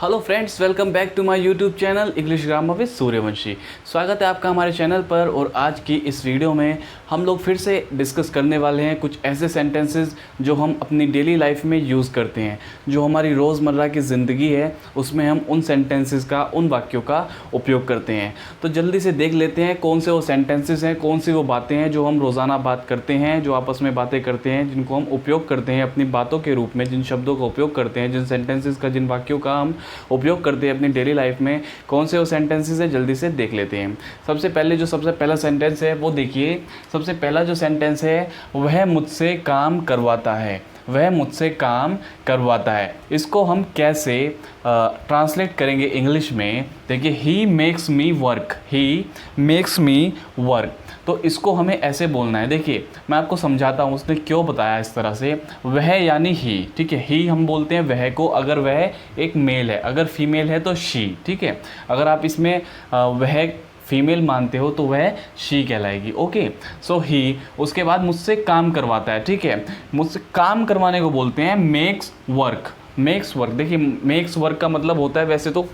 Hello friends, welcome back to my YouTube channel English grammar with Suryavanshi. स्वागत है आपका हमारे चैनल पर। और आज की इस वीडियो में हम लोग फिर से डिस्कस करने वाले हैं कुछ ऐसे सेंटेंसेस जो हम अपनी डेली लाइफ में यूज़ करते हैं, जो हमारी रोज़मर्रा की ज़िंदगी है उसमें हम उन सेंटेंसेस का, उन वाक्यों का उपयोग करते हैं। तो जल्दी से देख लेते हैं कौन से वो सेंटेंसेस हैं, कौन सी वो बातें हैं जो हम रोज़ाना बात करते हैं, जो आपस में बातें करते हैं, जिनको हम उपयोग करते हैं अपनी बातों के रूप में, जिन शब्दों का उपयोग करते हैं, जिन सेंटेंसेस का, जिन वाक्यों का हम उपयोग करते हैं अपनी डेली लाइफ में। कौन से वो सेंटेंसेस हैं जल्दी से देख लेते हैं। सबसे पहला सेंटेंस है वो देखिए। सबसे पहला जो सेंटेंस है वह मुझसे काम करवाता है। वह मुझसे काम करवाता है। इसको हम कैसे ट्रांसलेट करेंगे इंग्लिश में? देखिए, he makes me work. He makes me work. तो इसको हमें ऐसे बोलना है। देखिए, मैं आपको समझाता हूँ उसने क्यों बताया इस तरह से। वह यानी ही, ठीक है। ही हम बोलते हैं वह को अगर वह एक मेल है, अगर फीमेल है तो शी, ठीक है। अगर आप इसमें वह फीमेल मानते हो तो वह शी कहलाएगी। ओके, सो ही, उसके बाद मुझसे काम करवाता है, ठीक है। मुझसे काम करवाने को बोलते हैं मेक्स वर्क। मेक्स वर्क, देखिए मेक्स वर्क का मतलब होता है वैसे तो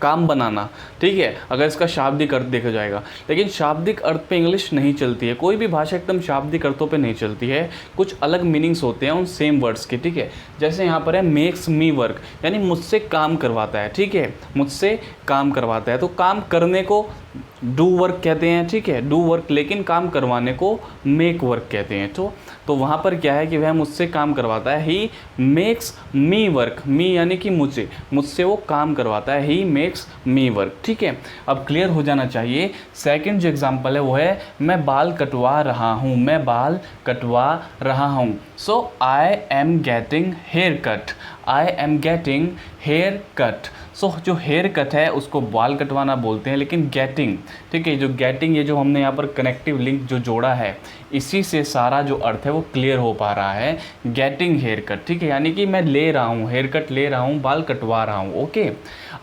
काम बनाना, ठीक है, अगर इसका शाब्दिक अर्थ देखा जाएगा। लेकिन शाब्दिक अर्थ पे इंग्लिश नहीं चलती है। कोई भी भाषा एकदम शाब्दिक अर्थों पे नहीं चलती है। कुछ अलग मीनिंग्स होते हैं उन सेम वर्ड्स के, ठीक है। जैसे यहाँ पर है मेक्स मी वर्क, यानी मुझसे काम करवाता है, ठीक है। मुझसे काम करवाता है, तो काम करने को डू वर्क कहते हैं, ठीक है, डू वर्क। लेकिन काम करवाने को मेक वर्क कहते हैं। तो वहाँ पर क्या है कि वह मुझसे काम करवाता है। He makes me work. मी यानी कि मुझसे वो काम करवाता है। ही मेक्स मी वर्क, ठीक है। अब क्लियर हो जाना चाहिए। सेकंड जो एग्जांपल है वो है मैं बाल कटवा रहा हूँ। मैं बाल कटवा रहा हूँ। So I am getting hair cut. I am getting hair cut. So जो हेयर कट है उसको बाल कटवाना बोलते हैं, लेकिन गेटिंग, ठीक है, जो गेटिंग, ये जो हमने यहाँ पर कनेक्टिव लिंक जो जोड़ा है, इसी से सारा जो अर्थ है वो क्लियर हो पा रहा है। गेटिंग हेयर कट, ठीक है, यानी कि मैं ले रहा हूँ, हेयर कट ले रहा हूँ, बाल कटवा रहा हूँ। ओके,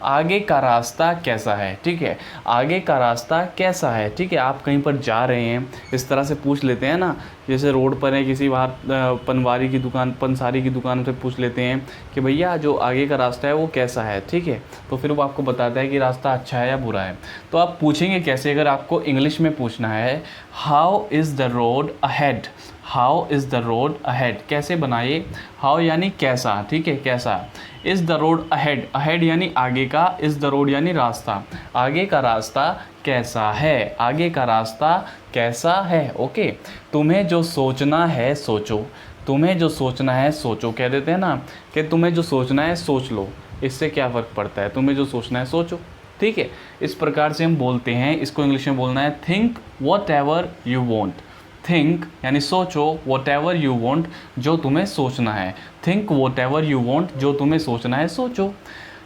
आगे का रास्ता कैसा है, ठीक है, आगे का रास्ता कैसा है, ठीक है। आप कहीं पर जा रहे हैं, इस तरह से पूछ लेते हैं ना, जैसे रोड पर है, किसी बाहर पनवारी की दुकान, पंसारी की दुकान से पूछ लेते हैं कि भैया जो आगे का रास्ता है वो कैसा है, ठीक है। तो फिर वो आपको बताता है कि रास्ता अच्छा है या बुरा है। तो आप पूछेंगे कैसे? अगर आपको इंग्लिश में पूछना है, how is the road ahead. How is the road ahead कैसे बनाइए? हाउ यानी कैसा, ठीक है, कैसा। Is the road ahead, ahead यानी आगे का, इज़ द रोड यानी रास्ता, आगे का रास्ता कैसा है, आगे का रास्ता कैसा है। ओके, तुम्हें जो सोचना है सोचो। तुम्हें जो सोचना है सोचो, कह देते हैं ना कि तुम्हें जो सोचना है सोच लो। इससे क्या फ़र्क पड़ता है? तुम्हें जो सोचना है सोचो, ठीक है। इस प्रकार से हम बोलते हैं। इसको इंग्लिश में बोलना है think what ever you want. Think यानी सोचो, वॉट एवर यू वॉन्ट जो तुम्हें सोचना है। Think what ever you want जो तुम्हें सोचना है सोचो।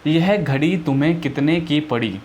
यह घड़ी तुम्हें कितने की पड़ी।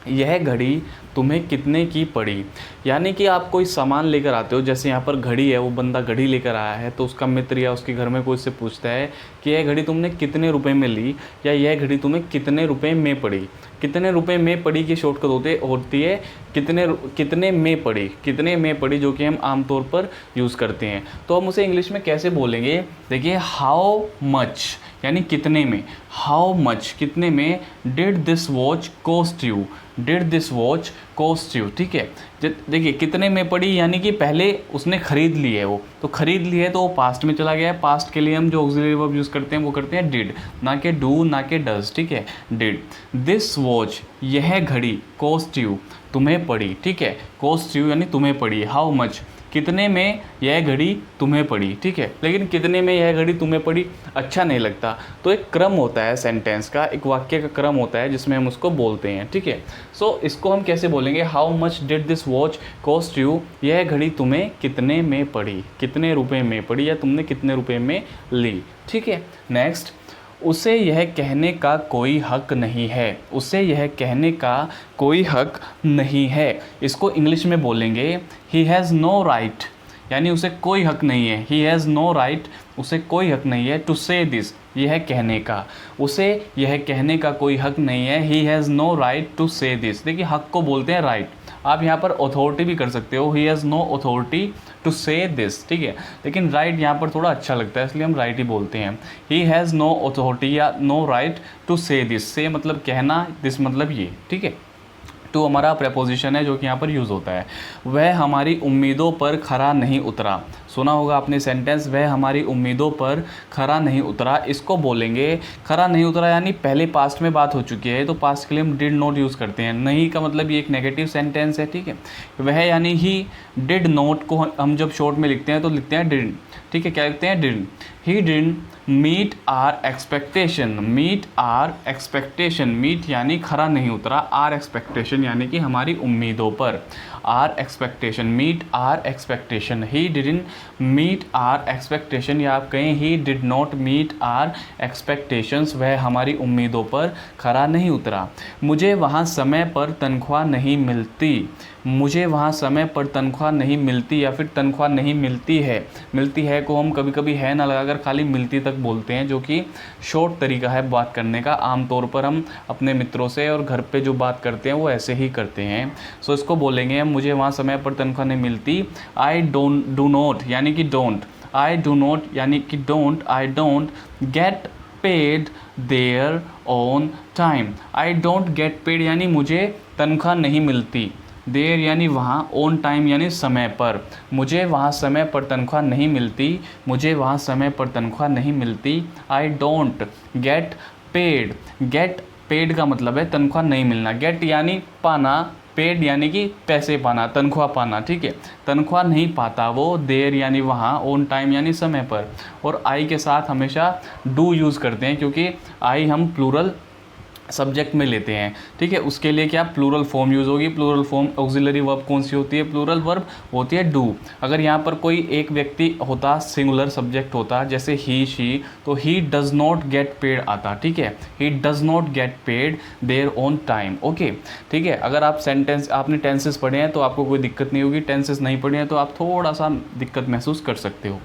यह घड़ी तुम्हें कितने की पड़ी, यानी कि आप कोई सामान लेकर आते हो, जैसे यहाँ पर घड़ी है, वो बंदा घड़ी लेकर आया है, तो उसका मित्र या उसके घर में कोई से पूछता है कि यह घड़ी तुमने कितने रुपए में ली, या यह घड़ी तुम्हें कितने रुपए में पड़ी। कितने रुपए में पड़ी की शॉर्टकट होती है कितने में पड़ी, कितने में पड़ी, जो कि हम आमतौर पर यूज़ करते हैं। तो हम उसे इंग्लिश में कैसे बोलेंगे? देखिए, हाउ मच यानी कितने में। हाउ मच कितने में। Did this watch cost you. Did this watch cost you, ठीक है। देखिए, कितने में पड़ी यानी कि पहले उसने ख़रीद ली है, वो तो ख़रीद ली है तो वो पास्ट में चला गया है। पास्ट के लिए हम जो ऑक्सिलरी वर्ब यूज़ करते हैं वो करते हैं डिड, ना कि डू, ना कि डज, ठीक है। डिड दिस वॉच, यह घड़ी, कॉस्ट यू तुम्हें पड़ी, ठीक है। कॉस्ट यू यानी तुम्हें पड़ी। हाउ मच कितने में यह घड़ी तुम्हें पड़ी, ठीक है। लेकिन कितने में यह घड़ी तुम्हें पड़ी अच्छा नहीं लगता। तो एक क्रम होता है सेंटेंस का, एक वाक्य का क्रम होता है जिसमें हम उसको बोलते हैं, ठीक है। सो इसको हम कैसे बोलेंगे? How much did this watch cost you. यह घड़ी तुम्हें कितने में पड़ी, कितने रुपए में पड़ी, या तुमने कितने रुपए में ली, ठीक है। नेक्स्ट, उसे यह कहने का कोई हक नहीं है। उसे यह कहने का कोई हक नहीं है। इसको इंग्लिश में बोलेंगे ही हैज़ नो राइट, यानी उसे कोई हक नहीं है। ही हैज़ नो राइट, उसे कोई हक नहीं है। टू से दिस, यह कहने का, उसे यह कहने का कोई हक नहीं है। He has no right to say this. देखिए, हक को बोलते हैं राइट, आप यहाँ पर अथॉरिटी भी कर सकते हो, he has no authority to say this, ठीक है, लेकिन राइट यहाँ पर थोड़ा अच्छा लगता है इसलिए हम राइट ही बोलते हैं। ही हैज़ नो अथॉरिटी या no right to say this, से मतलब कहना, दिस मतलब ये, ठीक है। टू हमारा प्रेपोजिशन है जो कि यहाँ पर यूज़ होता है। वह हमारी उम्मीदों पर खरा नहीं उतरा, सुना होगा आपने सेंटेंस, वह हमारी उम्मीदों पर खरा नहीं उतरा। इसको बोलेंगे खरा नहीं उतरा यानी पहले पास्ट में बात हो चुकी है, तो पास्ट के लिए हम डिड नॉट यूज़ करते हैं। नहीं का मतलब ये एक नेगेटिव सेंटेंस है, ठीक है। वह यानी ही डिड नॉट को हम जब शॉर्ट में लिखते हैं तो लिखते हैं डिड, ठीक है, क्या लिखते हैं, did. He did meet our expectation, meet our expectation, meet यानी खरा नहीं उतरा, आर एक्सपेक्टेशन यानी कि हमारी उम्मीदों पर, our expectation, meet our expectation. He didn't meet our expectation, या आप कहें he did not meet our expectations, वह हमारी उम्मीदों पर खरा नहीं उतरा। मुझे वहाँ समय पर तनख्वाह नहीं मिलती, मुझे वहाँ समय पर तनख्वाह नहीं मिलती, या फिर तनख्वाह नहीं मिलती है। मिलती है को हम कभी कभी है ना लगाकर खाली मिलती तक बोलते हैं, जो कि शॉर्ट तरीका है बात करने का। आमतौर पर हम अपने मित्रों से और घर पे जो बात करते हैं वो ऐसे ही करते हैं। सो इसको बोलेंगे हम, मुझे वहाँ समय पर तनख्वाह नहीं मिलती। आई डू नॉट यानी कि डोंट, आई डू नॉट यानी कि don't, I don't get paid there on time, I don't get paid यानी मुझे तनख्वाह नहीं मिलती, देयर यानी वहाँ, ऑन टाइम यानी समय पर, मुझे वहाँ समय पर तनख्वाह नहीं मिलती, मुझे वहाँ समय पर तनख्वाह नहीं मिलती। आई don't get paid, get paid का मतलब है तनख्वाह नहीं मिलना, गेट यानी पाना, पेड यानी कि पैसे पाना, तनख्वाह पाना, ठीक है, तनख्वाह नहीं पाता वो, देयर यानी वहाँ, ऑन टाइम यानी समय पर। और आई के साथ हमेशा डू यूज़ करते हैं क्योंकि आई हम प्लूरल सब्जेक्ट में लेते हैं, ठीक है। उसके लिए क्या प्लूरल फॉर्म यूज़ होगी, प्लूरल फॉर्म ऑक्सिलरी वर्ब कौन सी होती है, प्लूरल वर्ब होती है डू। अगर यहाँ पर कोई एक व्यक्ति होता, सिंगुलर सब्जेक्ट होता, जैसे ही शी, तो he does not get paid आता, ठीक है, he does not get paid there on time, okay, ठीक है। अगर आप सेंटेंस, आपने टेंसेस पढ़े हैं तो आपको कोई दिक्कत नहीं होगी, टेंसेस नहीं पढ़े हैं तो आप थोड़ा सा दिक्कत महसूस कर सकते हो,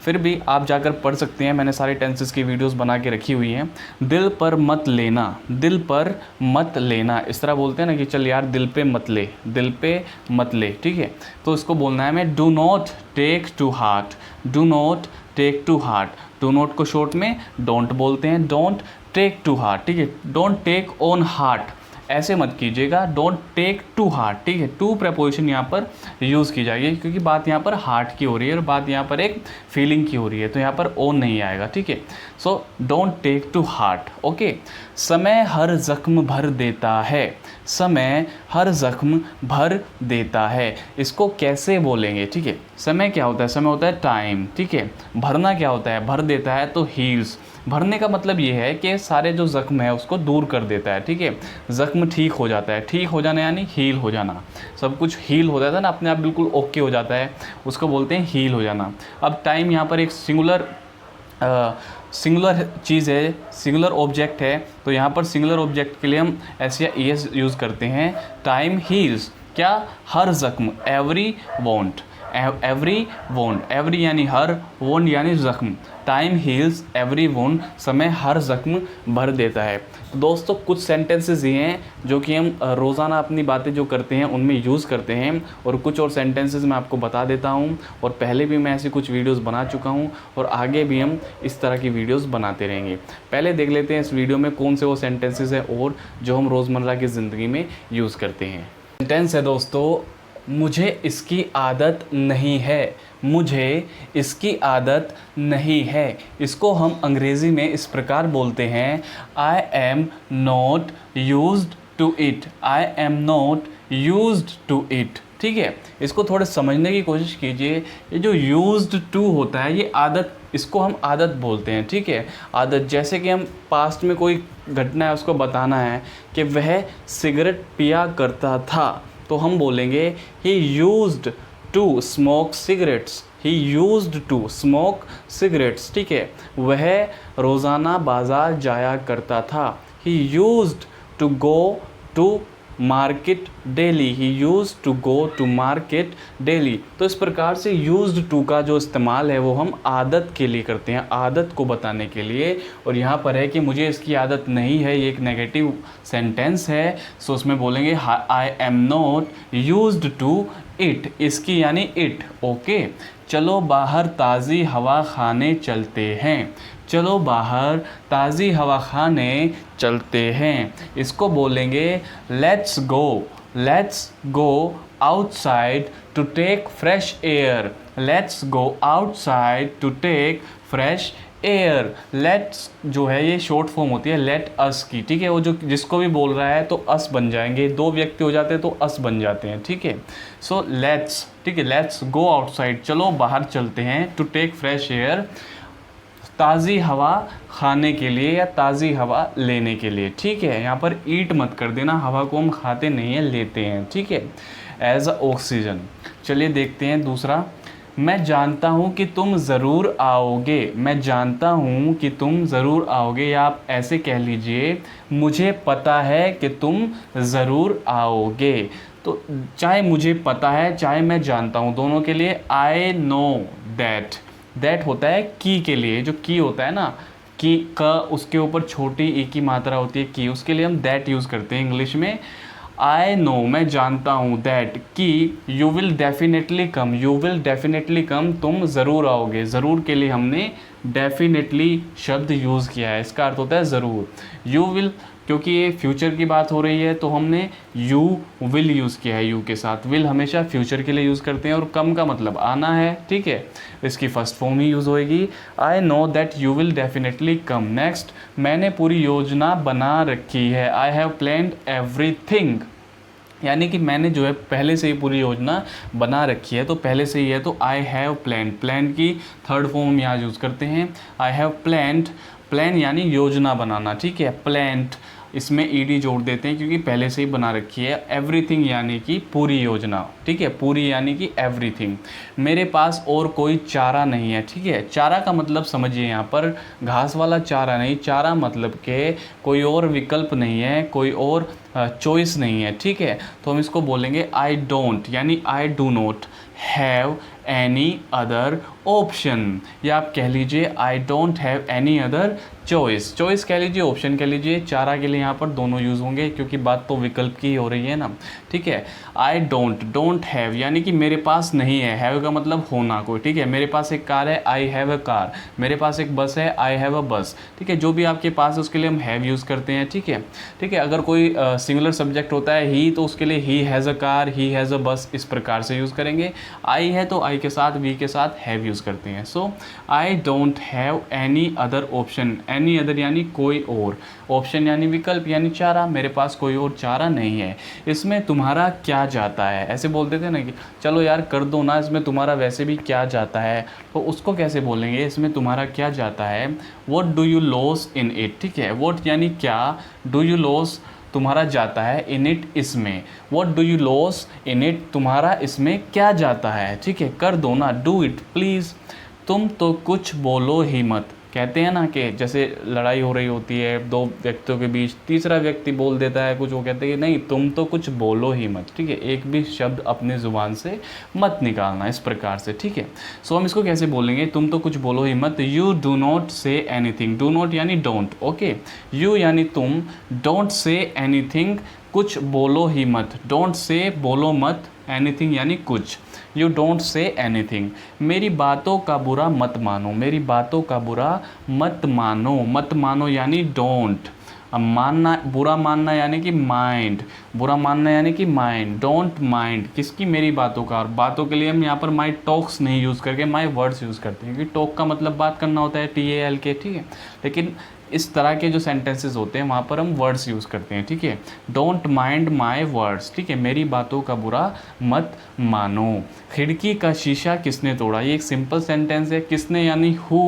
फिर भी आप जाकर पढ़ सकते हैं, मैंने सारे टेंसेस की वीडियोस बना के रखी हुई हैं। दिल पर मत लेना, दिल पर मत लेना, इस तरह बोलते हैं ना कि चल यार दिल पे मत ले, दिल पे मत ले, ठीक है। तो इसको बोलना है हमें, do not take to heart, do not take to heart, do not को शॉर्ट में डोंट बोलते हैं, डोंट टेक टू हार्ट, ठीक है, डोंट टेक ऑन हार्ट ऐसे मत कीजिएगा, डोंट टेक टू हार्ट, ठीक है, टू प्रपोजिशन यहाँ पर यूज़ की जाएगी क्योंकि बात यहाँ पर हार्ट की हो रही है और बात यहाँ पर एक फीलिंग की हो रही है, तो यहाँ पर ओन नहीं आएगा, ठीक है। So don't take to heart, okay. समय हर जख्म भर देता है, समय हर जख्म भर देता है, इसको कैसे बोलेंगे, ठीक है। समय क्या होता है, समय होता है टाइम, ठीक है। भरना क्या होता है, भर देता है तो हील्स, भरने का मतलब ये है कि सारे जो ज़ख्म है उसको दूर कर देता है, ठीक है, ज़ख्म ठीक हो जाता है, ठीक हो जाना यानी हील हो जाना, सब कुछ हील हो जाता है ना, अपने आप बिल्कुल ओके हो जाता है, उसको बोलते हैं हील हो जाना। अब टाइम यहाँ पर एक सिंगुलर चीज़ है, सिंगुलर ऑब्जेक्ट है, तो यहाँ पर सिंगुलर ऑब्जेक्ट के लिए हम एस या ईएस यूज़ करते हैं। टाइम हील्स क्या, हर ज़ख्म, every wound, every wound, every यानी हर, वोंड यानी ज़ख्म, टाइम हील्स एवरी वोंड, समय हर ज़ख्म भर देता है। तो दोस्तों कुछ सेंटेंसेस ये हैं जो कि हम रोज़ाना अपनी बातें जो करते हैं उनमें यूज़ करते हैं, और कुछ और सेंटेंसेस मैं आपको बता देता हूँ, और पहले भी मैं ऐसी कुछ वीडियोस बना चुका हूँ और आगे भी हम इस तरह की वीडियोस बनाते रहेंगे। पहले देख लेते हैं इस वीडियो में कौन से वो सेंटेंसेस हैं और जो हम रोज़मर्रा की ज़िंदगी में यूज़ करते हैं। सेंटेंस है दोस्तों, मुझे इसकी आदत नहीं है, मुझे इसकी आदत नहीं है, इसको हम अंग्रेज़ी में इस प्रकार बोलते हैं, I am not used to it, I am not used to it, ठीक है। इसको थोड़े समझने की कोशिश कीजिए, ये जो यूज्ड टू होता है ये आदत, इसको हम आदत बोलते हैं, ठीक है। आदत, जैसे कि हम पास्ट में कोई घटना है उसको बताना है कि वह सिगरेट पिया करता था, तो हम बोलेंगे he used to smoke cigarettes, he used to smoke cigarettes, ठीक है। वह रोज़ाना बाज़ार जाया करता था, he used to go to market daily, he use to go to market daily. तो इस प्रकार से यूज्ड टू का जो इस्तेमाल है वो हम आदत के लिए करते हैं, आदत को बताने के लिए। और यहाँ पर है कि मुझे इसकी आदत नहीं है, ये एक नेगेटिव सेंटेंस है, सो उसमें बोलेंगे I am not used to it, इसकी यानी इट। ओके, चलो बाहर ताज़ी हवा खाने चलते हैं, चलो बाहर ताज़ी हवा खाने चलते हैं, इसको बोलेंगे let's go outside to take fresh air, let's go outside to take fresh air. Let's जो है ये शॉर्ट फॉर्म होती है लेट अस की, ठीक है। वो जो जिसको भी बोल रहा है तो अस बन जाएंगे, दो व्यक्ति हो जाते हैं तो अस बन जाते हैं, ठीक है। सो लेट्स, ठीक है, लेट्स गो आउटसाइड, चलो बाहर चलते हैं, टू टेक फ्रेश एयर, ताज़ी हवा खाने के लिए या ताज़ी हवा लेने के लिए, ठीक है। यहाँ पर ईट मत कर देना, हवा को हम खाते नहीं हैं, लेते हैं, ठीक है, एज अ ऑक्सीजन। चलिए देखते हैं दूसरा, मैं जानता हूँ कि तुम ज़रूर आओगे, मैं जानता हूँ कि तुम ज़रूर आओगे, या आप ऐसे कह लीजिए मुझे पता है कि तुम ज़रूर आओगे। तो चाहे मुझे पता है चाहे मैं जानता हूँ, दोनों के लिए आई नो दैट, दैट होता है की के लिए, जो की होता है ना, की का उसके ऊपर छोटी ई की मात्रा होती है की, उसके लिए हम दैट यूज़ करते हैं इंग्लिश में। आई नो, मैं जानता हूँ, दैट कि you will definitely come, you will definitely come, तुम ज़रूर आओगे। ज़रूर के लिए हमने डेफिनेटली शब्द यूज़ किया है, इसका अर्थ होता है ज़रूर। यू विल, क्योंकि ये फ्यूचर की बात हो रही है तो हमने यू विल यूज़ किया है, यू के साथ। विल हमेशा फ्यूचर के लिए यूज़ करते हैं और कम का मतलब आना है, ठीक है, इसकी फर्स्ट फॉर्म ही यूज़ होएगी। I know that you will definitely come. Next, मैंने पूरी योजना बना रखी है, आई हैव प्लान्ड एवरीथिंग, यानी कि मैंने जो है पहले से ही पूरी योजना बना रखी है, तो पहले से ही है तो आई हैव प्लान्ड, प्लान की थर्ड फॉर्म यहाँ यूज़ करते हैं, आई हैव प्लान्ड, प्लान यानी योजना बनाना, ठीक है, प्लान्ड इसमें ईडी जोड़ देते हैं क्योंकि पहले से ही बना रखी है। एवरीथिंग यानी कि पूरी योजना, ठीक है, पूरी यानी कि एवरीथिंग। मेरे पास और कोई चारा नहीं है, ठीक है, चारा का मतलब समझिए यहाँ पर घास वाला चारा नहीं, चारा मतलब के कोई और विकल्प नहीं है, कोई और चॉइस नहीं है, ठीक है। तो हम इसको बोलेंगे आई डोंट, यानी I do not have any other option, या आप कह लीजिए आई don't have any other choice, choice कह लीजिए, ऑप्शन कह लीजिए, चारा के लिए यहाँ पर दोनों यूज़ होंगे क्योंकि बात तो विकल्प की हो रही है ना, ठीक है। आई डोंट हैव यानी कि मेरे पास नहीं है, हैव का मतलब होना कोई, ठीक है। मेरे पास एक कार है, आई हैव अ कार, मेरे पास एक बस है, आई हैव अ बस, ठीक है। जो भी आपके पास है उसके लिए हम हैव यूज़ करते हैं, ठीक है, ठीक है। अगर कोई सिंगुलर सब्जेक्ट होता है ही, तो उसके लिए he has a car, he has a बस, इस प्रकार से यूज़ करेंगे। आई है तो आई के साथ, वी के साथ हैव यूज़ करते हैं। So I don't have any other option, any other यानी कोई और, ऑप्शन यानी विकल्प यानी चारा, मेरे पास कोई और चारा नहीं है। इसमें तुम्हारा क्या जाता है, ऐसे बोल देते हैं ना कि चलो यार कर दो ना, इसमें तुम्हारा वैसे भी क्या जाता है, तो उसको कैसे बोलेंगे, इसमें तुम्हारा क्या जाता है, what do you loss in it, ठीक है। व्हाट यानी क्या, डू यू लॉस तुम्हारा जाता है, इन इट इसमें, what do you loss in it तुम्हारा इसमें क्या जाता है, ठीक है, कर दो ना, डू इट प्लीज़। तुम तो कुछ बोलो ही मत, कहते हैं ना कि जैसे लड़ाई हो रही होती है दो व्यक्तियों के बीच, तीसरा व्यक्ति बोल देता है कुछ, वो कहते हैं कि नहीं तुम तो कुछ बोलो ही मत, ठीक है, एक भी शब्द अपने ज़ुबान से मत निकालना, इस प्रकार से, ठीक है। सो हम इसको कैसे बोलेंगे, तुम तो कुछ बोलो ही मत, you do not say anything, do not यानी डोंट, ओके, यू यानी तुम, डोंट से एनीथिंग कुछ बोलो ही मत, डोंट से बोलो मत, एनीथिंग यानी कुछ, यू डोंट से एनीथिंग। मेरी बातों का बुरा मत मानो, मेरी बातों का बुरा मत मानो, मत मानो यानी डोंट, अब मानना, बुरा मानना यानी कि माइंड, बुरा मानना यानी कि माइंड, डोंट माइंड किसकी, मेरी बातों का। और बातों के लिए हम यहाँ पर माई टॉक्स नहीं यूज़ करके माई वर्ड्स यूज़ करते हैं, क्योंकि टॉक का मतलब बात करना होता है, TAL के, ठीक है। लेकिन इस तरह के जो सेंटेंसेस होते हैं वहाँ पर हम वर्ड्स यूज़ करते हैं, ठीक है। डोंट माइंड माई वर्ड्स, ठीक है, मेरी बातों का बुरा मत मानो। खिड़की का शीशा किसने तोड़ा, ये एक सिंपल सेंटेंस है, किसने यानी हु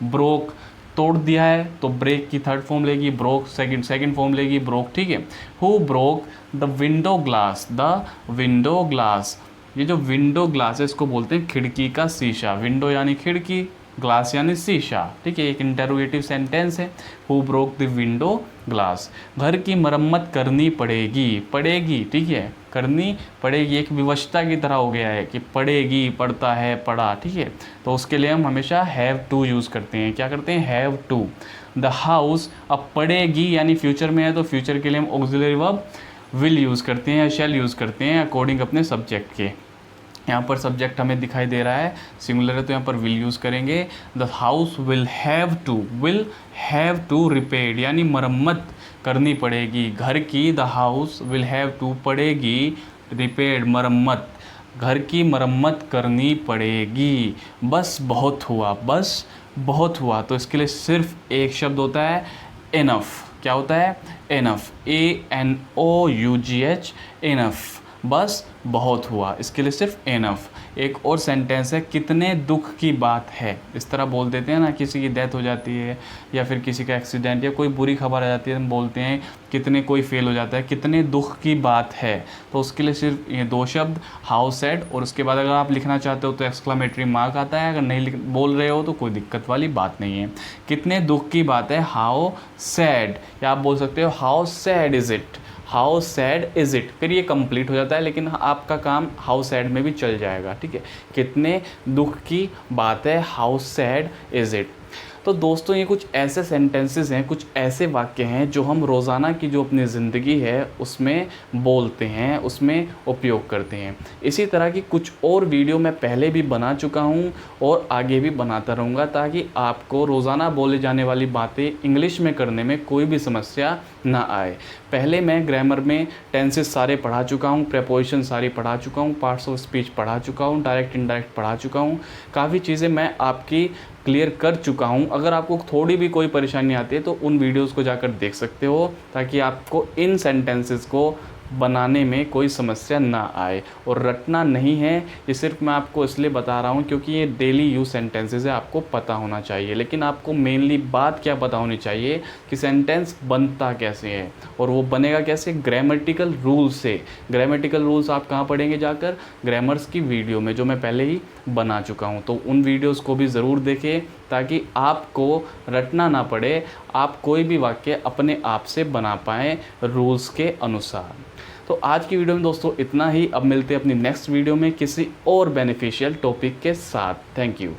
ब्रोक, तोड़ दिया है तो ब्रेक की थर्ड फॉर्म लेगी, ब्रोक सेकंड फॉर्म लेगी ब्रोक, ठीक है। Who broke the window glass, the window glass, ये जो विंडो ग्लास है इसको बोलते हैं खिड़की का शीशा, विंडो यानी खिड़की, ग्लास यानी शीशा, ठीक है, एक इंटरोगेटिव सेंटेंस है। Who broke the window glass, घर की मरम्मत करनी पड़ेगी, पड़ेगी, ठीक है, करनी पड़ेगी एक विवशता की तरह हो गया है कि पड़ेगी, पड़ता है, पड़ा, ठीक है। तो उसके लिए हम हमेशा हैव टू यूज़ करते हैं। क्या करते हैं? Have to. द हाउस, अब पड़ेगी यानी फ्यूचर में है तो फ्यूचर के लिए हम ऑक्सिलरी वर्ब विल यूज़ करते हैं या शैल यूज़ करते हैं अकॉर्डिंग अपने सब्जेक्ट के। यहाँ पर सब्जेक्ट हमें दिखाई दे रहा है सिंगुलर है तो यहाँ पर विल यूज़ करेंगे। The house will have to repaired यानी मरम्मत करनी पड़ेगी घर की। The house will have to पड़ेगी रिपेयर्ड मरम्मत, घर की मरम्मत करनी पड़ेगी। बस बहुत हुआ, बस बहुत हुआ, तो इसके लिए सिर्फ एक शब्द होता है एनफ। क्या होता है? एनफ, ANOUGH, एनफ, बस बहुत हुआ, इसके लिए सिर्फ एनफ। एक और सेंटेंस है कितने दुख की बात है, इस तरह बोल देते हैं ना, किसी की डेथ हो जाती है या फिर किसी का एक्सीडेंट या कोई बुरी खबर आ जाती है, हम बोलते हैं कितने, कोई फेल हो जाता है, कितने दुख की बात है। तो उसके लिए सिर्फ ये दो शब्द हाउ सैड, और उसके बाद अगर आप लिखना चाहते हो तो एक्सक्लेमेटरी मार्क आता है, अगर नहीं बोल रहे हो तो कोई दिक्कत वाली बात नहीं है। कितने दुख की बात है, हाउ सैड, या आप बोल सकते हो how sad is it, how sad is it, फिर ये कंप्लीट हो जाता है, लेकिन आपका काम हाउ सैड में भी चल जाएगा, ठीक है। कितने दुख की बात है, हाउ सैड इज़ इट। तो दोस्तों ये कुछ ऐसे सेंटेंसेस हैं, कुछ ऐसे वाक्य हैं जो हम रोज़ाना की जो अपनी ज़िंदगी है उसमें बोलते हैं, उसमें उपयोग करते हैं। इसी तरह की कुछ और वीडियो मैं पहले भी बना चुका हूँ और आगे भी बनाता रहूँगा, ताकि आपको रोज़ाना बोले जाने वाली बातें इंग्लिश में करने में कोई भी समस्या ना आए। पहले मैं ग्रामर में टेंसेस सारे पढ़ा चुका हूँ, प्रेपोजिशन सारी पढ़ा चुका हूँ, पार्ट्स ऑफ स्पीच पढ़ा चुका हूँ, डायरेक्ट इनडायरेक्ट पढ़ा चुका हूँ, काफ़ी चीज़ें मैं आपकी क्लियर कर चुका हूँ। अगर आपको थोड़ी भी कोई परेशानी आती है तो उन वीडियोस को जाकर देख सकते हो, ताकि आपको इन सेंटेंसेस को बनाने में कोई समस्या ना आए। और रटना नहीं है, ये सिर्फ मैं आपको इसलिए बता रहा हूँ क्योंकि ये डेली यूज सेंटेंसेस है, आपको पता होना चाहिए। लेकिन आपको मेनली बात क्या पता होनी चाहिए कि सेंटेंस बनता कैसे है, और वो बनेगा कैसे, ग्रामेटिकल रूल से। ग्रामेटिकल रूल्स आप कहाँ पढ़ेंगे? जाकर ग्रामर्स की वीडियो में, जो मैं पहले ही बना चुका हूँ। तो उन वीडियोज़ को भी ज़रूर देखें ताकि आपको रटना ना पड़े, आप कोई भी वाक्य अपने आप से बना पाएँ रूल्स के अनुसार। तो आज की वीडियो में दोस्तों इतना ही। अब मिलते हैं अपनी नेक्स्ट वीडियो में किसी और बेनिफिशियल टॉपिक के साथ। Thank you.